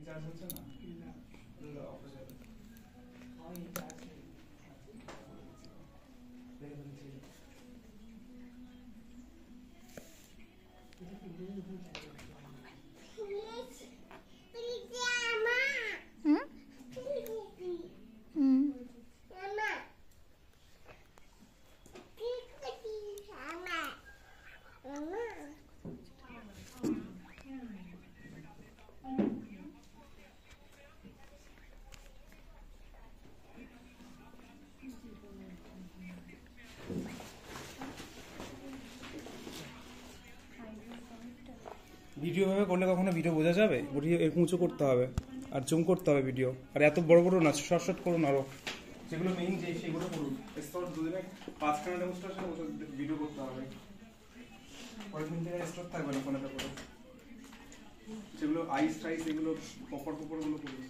Charge হচ্ছে না office video ভাবে করলে কখনো ভিডিও বোঝা যাবে? ভিডিও এরকম উঁচু করতে হবে আর জুম করতে হবে ভিডিও, আর এত বড় বড় না, শর্ট শর্ট করুন আরো, যেগুলো মেইন যে সেগুলো করুন। স্টক দুদিনে 5খানা ডেমোস্ট্রেশন ভিডিও করতে হবে, পরের দিন থেকে স্টক থাকবে না ফোনেতে করে, যেগুলো আইস টাইস এগুলো পপর পপর গুলো করুন।